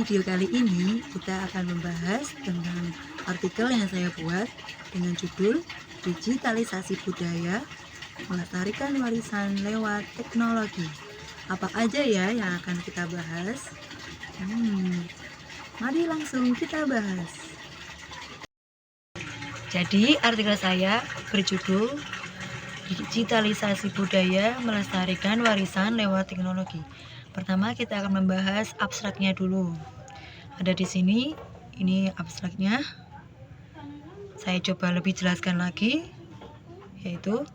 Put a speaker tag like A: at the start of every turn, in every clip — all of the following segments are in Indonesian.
A: video kali ini kita akan membahas tentang artikel yang saya buat dengan judul Digitalisasi Budaya Melestarikan Warisan Lewat Teknologi. Apa aja ya yang akan kita bahas? Mari langsung kita bahas. Jadi artikel saya berjudul Digitalisasi Budaya Melestarikan Warisan Lewat Teknologi. Pertama kita akan membahas abstraknya dulu. Ada di sini, ini abstraknya. Saya coba lebih jelaskan lagi, yaitu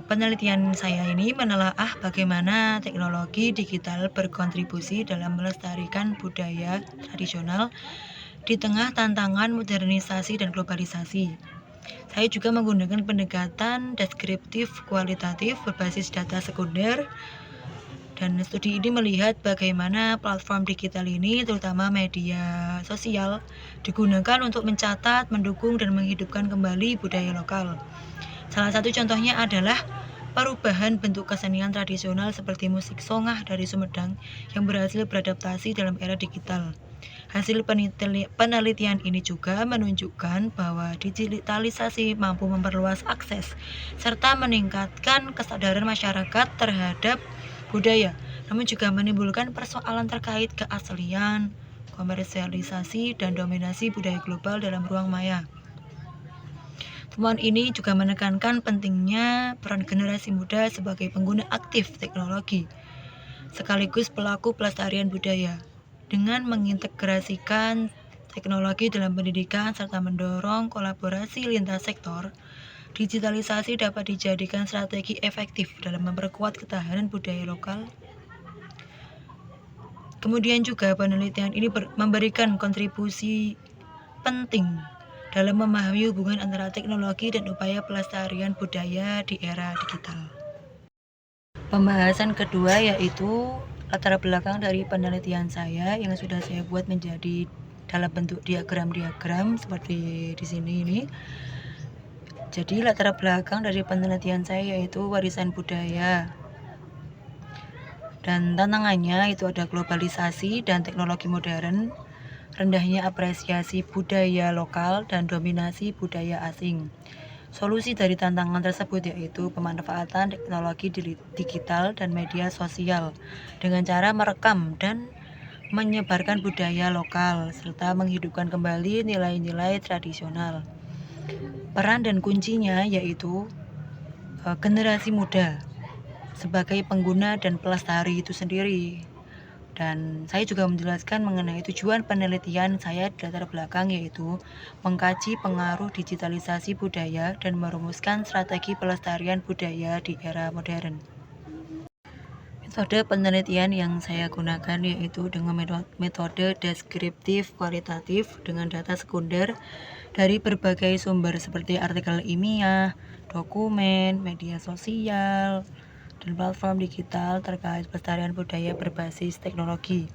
A: penelitian saya ini menelaah bagaimana teknologi digital berkontribusi dalam melestarikan budaya tradisional di tengah tantangan modernisasi dan globalisasi. Saya juga menggunakan pendekatan deskriptif kualitatif berbasis data sekunder, dan studi ini melihat bagaimana platform digital ini, terutama media sosial, digunakan untuk mencatat, mendukung, dan menghidupkan kembali budaya lokal. Salah satu contohnya adalah perubahan bentuk kesenian tradisional seperti musik songah dari Sumedang yang berhasil beradaptasi dalam era digital. Hasil penelitian ini juga menunjukkan bahwa digitalisasi mampu memperluas akses serta meningkatkan kesadaran masyarakat terhadap budaya, namun juga menimbulkan persoalan terkait keaslian, komersialisasi, dan dominasi budaya global dalam ruang maya. Temuan ini juga menekankan pentingnya peran generasi muda sebagai pengguna aktif teknologi, sekaligus pelaku pelestarian budaya, dengan mengintegrasikan teknologi dalam pendidikan serta mendorong kolaborasi lintas sektor. Digitalisasi dapat dijadikan strategi efektif dalam memperkuat ketahanan budaya lokal. Kemudian juga penelitian ini memberikan kontribusi penting dalam memahami hubungan antara teknologi dan upaya pelestarian budaya di era digital. Pembahasan kedua yaitu latar belakang dari penelitian saya yang sudah saya buat menjadi dalam bentuk diagram-diagram seperti di sini ini. Jadi latar belakang dari penelitian saya yaitu warisan budaya. Dan tantangannya itu ada globalisasi dan teknologi modern, rendahnya apresiasi budaya lokal, dan dominasi budaya asing. Solusi dari tantangan tersebut yaitu pemanfaatan teknologi digital dan media sosial dengan cara merekam dan menyebarkan budaya lokal serta menghidupkan kembali nilai-nilai tradisional. Peran dan kuncinya yaitu generasi muda sebagai pengguna dan pelestari itu sendiri. Dan saya juga menjelaskan mengenai tujuan penelitian saya di latar belakang yaitu mengkaji pengaruh digitalisasi budaya dan merumuskan strategi pelestarian budaya di era modern. Metode penelitian yang saya gunakan yaitu dengan metode deskriptif kualitatif dengan data sekunder dari berbagai sumber seperti artikel ilmiah, dokumen, media sosial, dan platform digital terkait pelestarian budaya berbasis teknologi.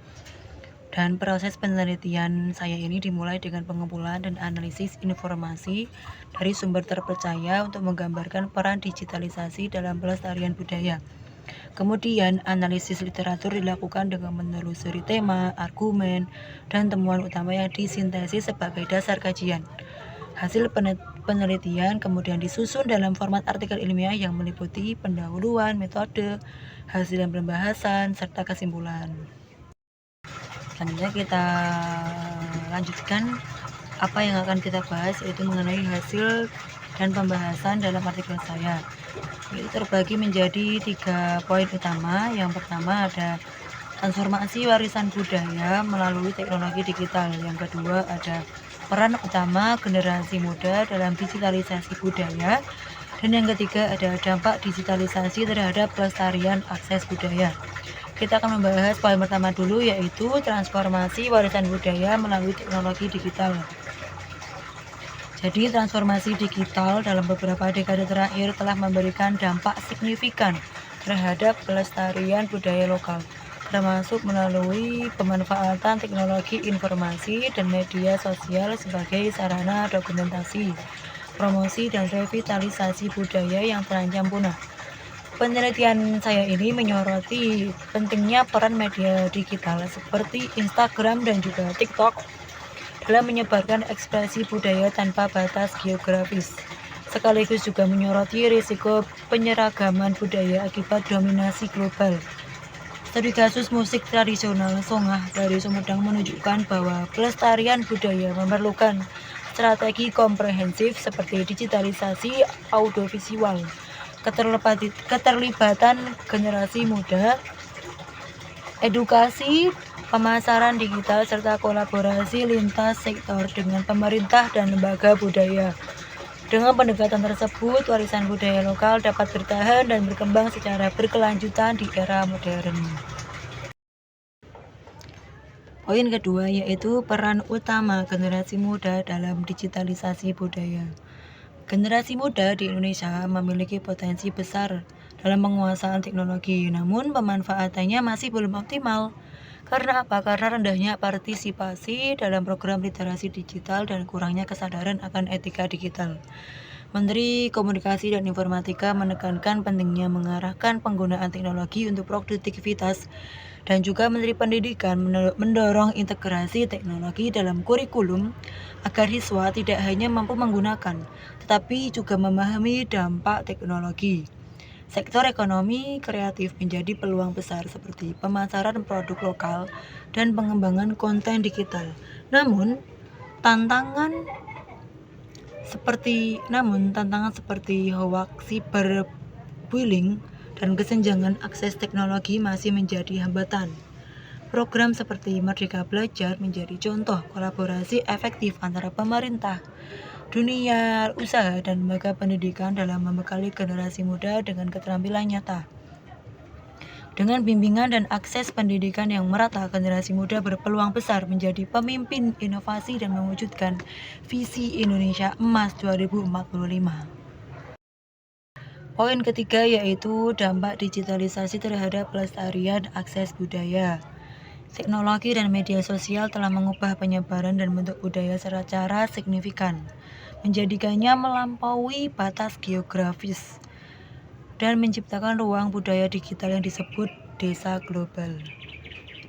A: Dan proses penelitian saya ini dimulai dengan pengumpulan dan analisis informasi dari sumber terpercaya untuk menggambarkan peran digitalisasi dalam pelestarian budaya. Kemudian analisis literatur dilakukan dengan menelusuri tema, argumen, dan temuan utama yang disintesis sebagai dasar kajian. Hasil penelitian kemudian disusun dalam format artikel ilmiah yang meliputi pendahuluan, metode, hasil dan pembahasan, serta kesimpulan. Selanjutnya kita lanjutkan apa yang akan kita bahas yaitu mengenai hasil dan pembahasan dalam artikel saya. Itu terbagi menjadi 3 poin utama. Yang pertama ada transformasi warisan budaya melalui teknologi digital. Yang kedua ada peran utama generasi muda dalam digitalisasi budaya. Dan yang ketiga ada dampak digitalisasi terhadap pelestarian akses budaya. Kita akan membahas poin pertama dulu yaitu transformasi warisan budaya melalui teknologi digital. Jadi transformasi digital dalam beberapa dekade terakhir telah memberikan dampak signifikan terhadap pelestarian budaya lokal, termasuk melalui pemanfaatan teknologi informasi dan media sosial sebagai sarana dokumentasi, promosi, dan revitalisasi budaya yang terancam punah. Penelitian saya ini menyoroti pentingnya peran media digital seperti Instagram dan juga TikTok dalam menyebarkan ekspresi budaya tanpa batas geografis, sekaligus juga menyoroti risiko penyeragaman budaya akibat dominasi global. Studi kasus musik tradisional Songah dari Sumedang menunjukkan bahwa pelestarian budaya memerlukan strategi komprehensif seperti digitalisasi audiovisual, keterlibatan generasi muda, edukasi, pemasaran digital, serta kolaborasi lintas sektor dengan pemerintah dan lembaga budaya. Dengan pendekatan tersebut, warisan budaya lokal dapat bertahan dan berkembang secara berkelanjutan di era modern. Poin kedua yaitu peran utama generasi muda dalam digitalisasi budaya. Generasi muda di Indonesia memiliki potensi besar dalam penguasaan teknologi, namun pemanfaatannya masih belum optimal. Karena apa? Karena rendahnya partisipasi dalam program literasi digital dan kurangnya kesadaran akan etika digital. Menteri Komunikasi dan Informatika menekankan pentingnya mengarahkan penggunaan teknologi untuk produktivitas, dan juga Menteri Pendidikan mendorong integrasi teknologi dalam kurikulum agar siswa tidak hanya mampu menggunakan, tetapi juga memahami dampak teknologi. Sektor ekonomi kreatif menjadi peluang besar seperti pemasaran produk lokal dan pengembangan konten digital. Namun, tantangan seperti hoax, cyberbullying, dan kesenjangan akses teknologi masih menjadi hambatan. Program seperti Merdeka Belajar menjadi contoh kolaborasi efektif antara pemerintah, dunia usaha, dan lembaga pendidikan dalam membekali generasi muda dengan keterampilan nyata. Dengan bimbingan dan akses pendidikan yang merata, generasi muda berpeluang besar menjadi pemimpin inovasi dan mewujudkan visi Indonesia Emas 2045. Poin ketiga yaitu dampak digitalisasi terhadap pelestarian akses budaya. Teknologi dan media sosial telah mengubah penyebaran dan bentuk budaya secara signifikan, menjadikannya melampaui batas geografis, dan menciptakan ruang budaya digital yang disebut desa global.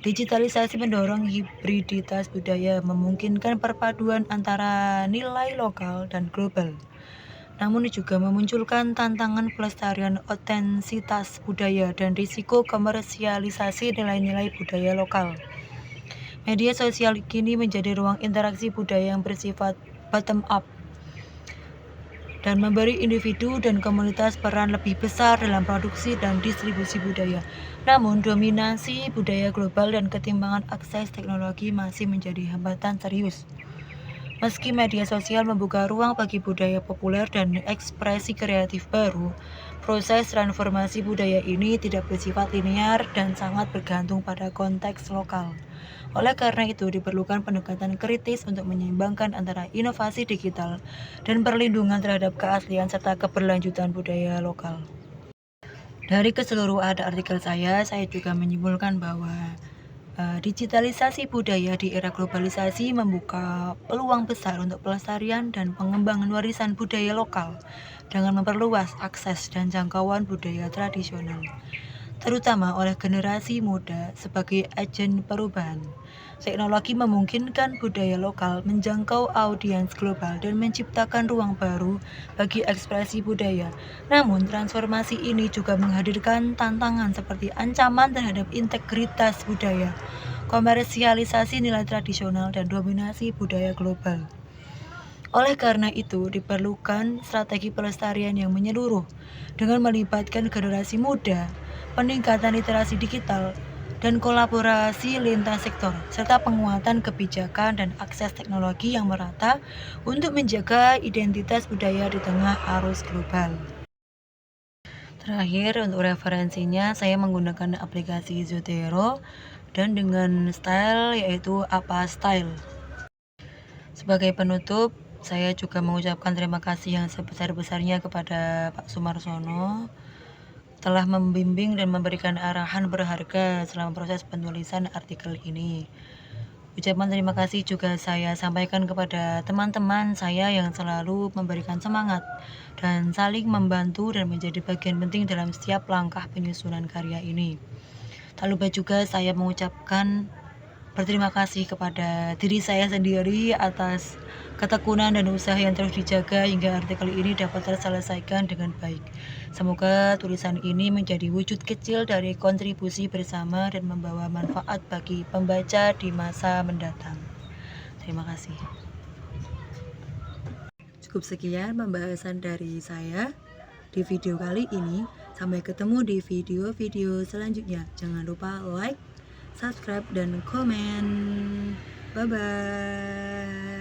A: Digitalisasi mendorong hibriditas budaya, memungkinkan perpaduan antara nilai lokal dan global. Namun juga memunculkan tantangan pelestarian otensitas budaya dan risiko komersialisasi nilai-nilai budaya lokal. Media sosial kini menjadi ruang interaksi budaya yang bersifat bottom up dan memberi individu dan komunitas peran lebih besar dalam produksi dan distribusi budaya. Namun, dominasi budaya global dan ketimbangan akses teknologi masih menjadi hambatan serius. Meski media sosial membuka ruang bagi budaya populer dan ekspresi kreatif baru, proses transformasi budaya ini tidak bersifat linear dan sangat bergantung pada konteks lokal. Oleh karena itu, diperlukan pendekatan kritis untuk menyeimbangkan antara inovasi digital dan perlindungan terhadap keaslian serta keberlanjutan budaya lokal. Dari keseluruhan artikel saya juga menyimpulkan bahwa digitalisasi budaya di era globalisasi membuka peluang besar untuk pelestarian dan pengembangan warisan budaya lokal dengan memperluas akses dan jangkauan budaya tradisional, terutama oleh generasi muda sebagai agen perubahan. Teknologi memungkinkan budaya lokal menjangkau audiens global dan menciptakan ruang baru bagi ekspresi budaya. Namun, transformasi ini juga menghadirkan tantangan seperti ancaman terhadap integritas budaya, komersialisasi nilai tradisional, dan dominasi budaya global. Oleh karena itu, diperlukan strategi pelestarian yang menyeluruh dengan melibatkan generasi muda, peningkatan literasi digital, dan kolaborasi lintas sektor, serta penguatan kebijakan dan akses teknologi yang merata untuk menjaga identitas budaya di tengah arus global. Terakhir, untuk referensinya saya menggunakan aplikasi Zotero dan dengan style yaitu Apa Style. Sebagai penutup, saya juga mengucapkan terima kasih yang sebesar-besarnya kepada Pak Sumarsono telah membimbing dan memberikan arahan berharga selama proses penulisan artikel ini. Ucapan terima kasih juga saya sampaikan kepada teman-teman saya yang selalu memberikan semangat dan saling membantu dan menjadi bagian penting dalam setiap langkah penyusunan karya ini. Tak lupa juga saya mengucapkan berterima kasih kepada diri saya sendiri atas ketekunan dan usaha yang terus dijaga hingga artikel ini dapat terselesaikan dengan baik. Semoga tulisan ini menjadi wujud kecil dari kontribusi bersama dan membawa manfaat bagi pembaca di masa mendatang. Terima kasih. Cukup sekian pembahasan dari saya di video kali ini. Sampai ketemu di video-video selanjutnya. Jangan lupa like, subscribe, dan komen. Bye-bye.